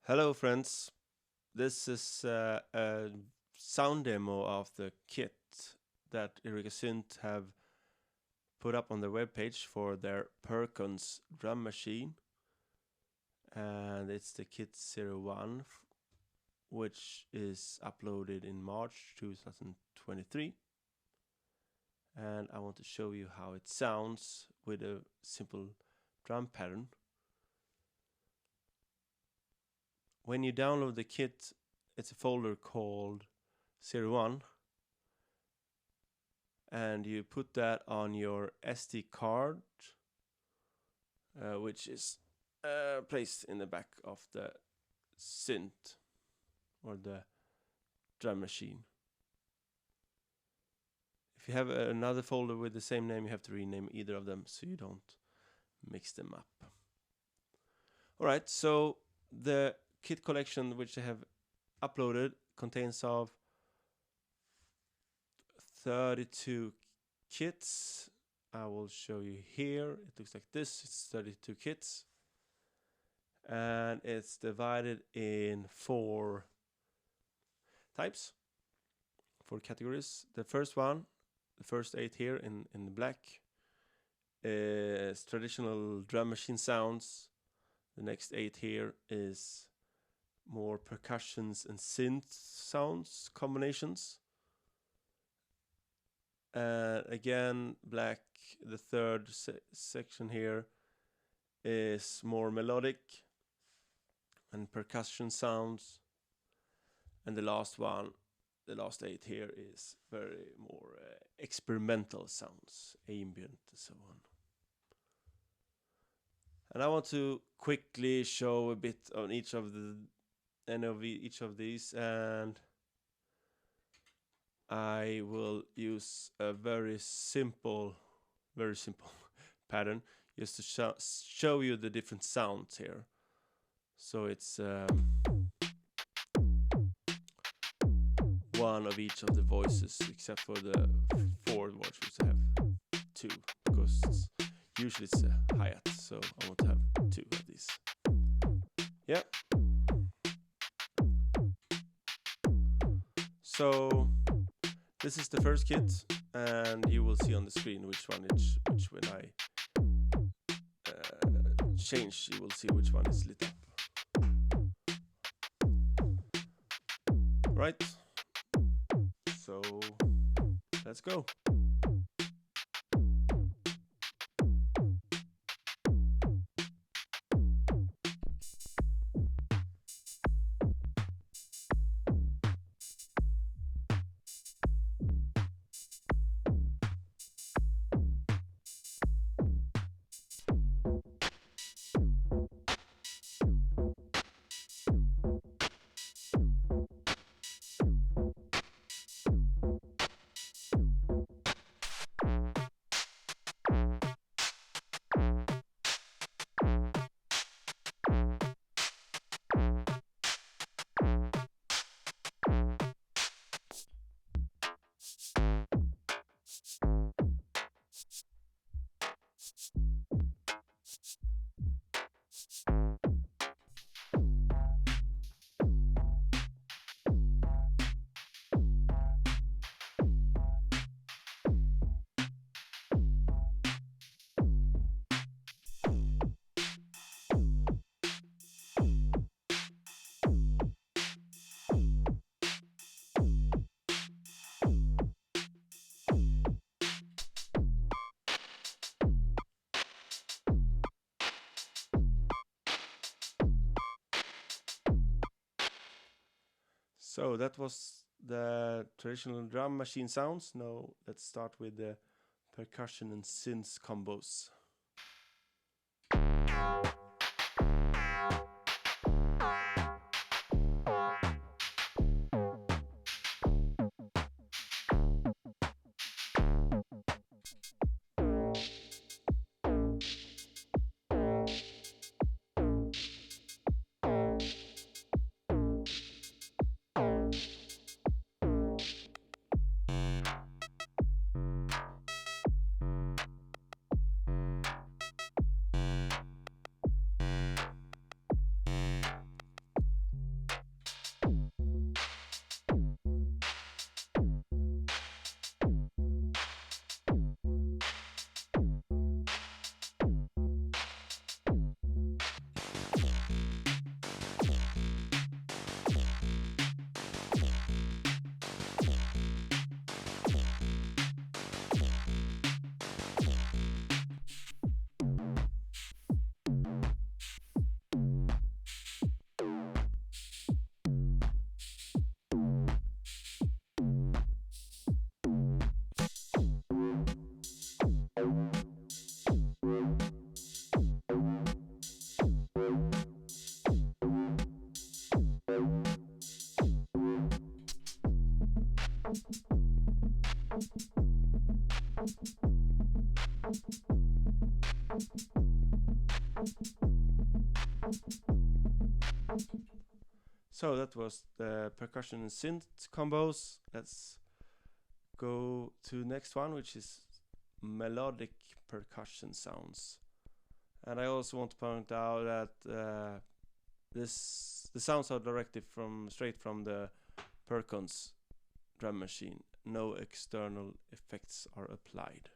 Hello, friends. This is a sound demo of the kit that Erika Synth have put up on their webpage for their Perkons drum machine. And it's the kit 01, which is uploaded in March 2023. And I want to show you how it sounds with a simple drum pattern. When you download the kit, it's a folder called 01, and you put that on your SD card, which is placed in the back of the synth or the drum machine. If you have another folder with the same name, you have to rename either of them so you don't mix them up. Alright, so the kit collection which I have uploaded contains of 32 kits. I will show you here. It looks like this. It's 32 kits. And it's divided in 4 types, 4 categories. The first one, the first 8 here in the black, is traditional drum machine sounds. The next 8 here is more percussions and synth sounds combinations. Again, black, the third section here is more melodic and percussion sounds. And the last one, the last 8 here, is very more experimental sounds, ambient and so on. And I want to quickly show a bit on each of these, and I will use a very simple pattern just to show you the different sounds here. So it's one of each of the voices, except for the 4 voices I have 2, because usually it's a hi-hat, so I want to have 2 of these. Yeah. So this is the first kit, and you will see on the screen which when I change, you will see which one is lit up. Right, so let's go. So that was the traditional drum machine sounds. Now let's start with the percussion and synths combos. So that was the percussion and synth combos. Let's go to next one, which is melodic percussion sounds. And I also want to point out that the sounds are directly straight from the Perkons drum machine. No external effects are applied.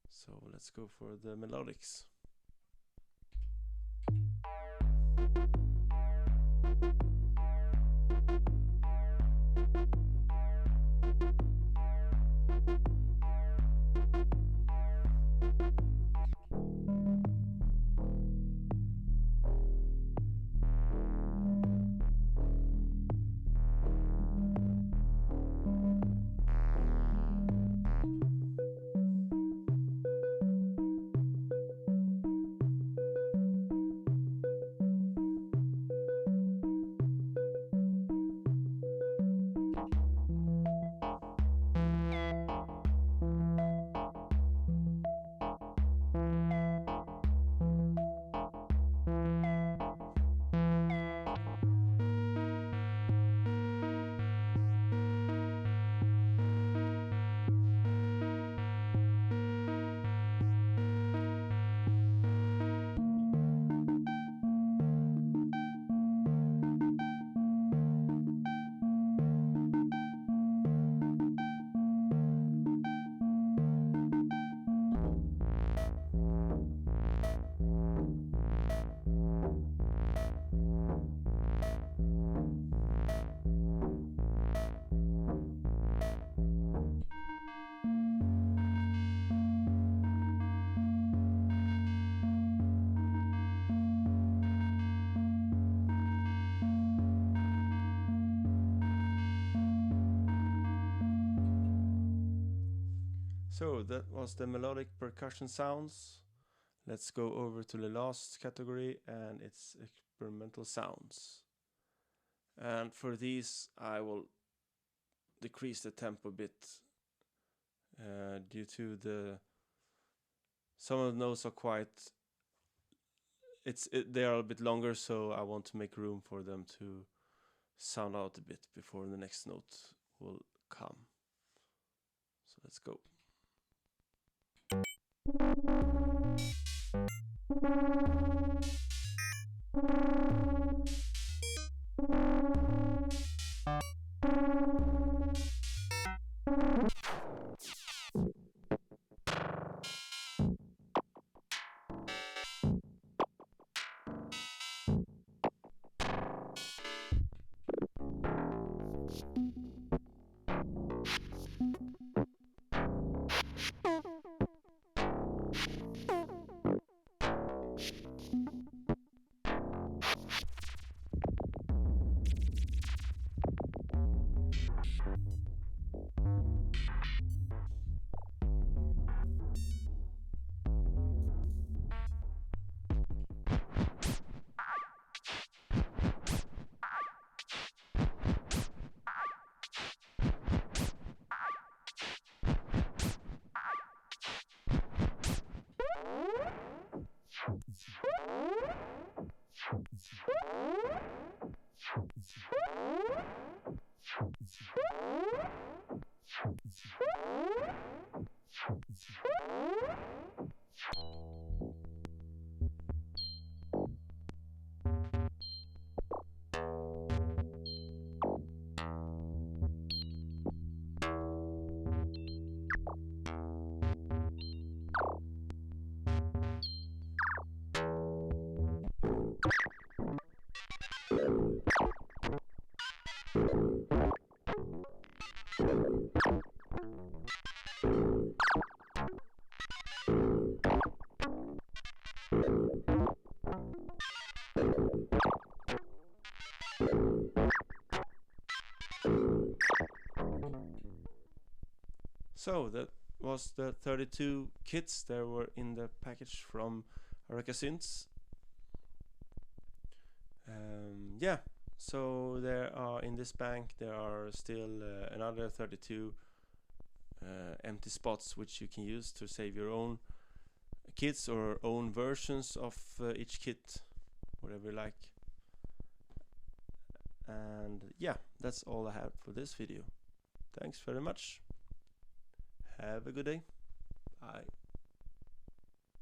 So let's go for the melodics. So that was the melodic percussion sounds. Let's go over to the last category, and it's experimental sounds. And for these I will decrease the tempo a bit due to some of the notes are quite they are a bit longer, so I want to make room for them to sound out a bit before the next note will come. So let's go. So that was the 32 kits that were in the package from Synths. Yeah, so there are in this bank there are still another 32 empty spots which you can use to save your own kits or own versions of each kit, whatever you like. And yeah, that's all I have for this video. Thanks very much. Have a good day. Bye.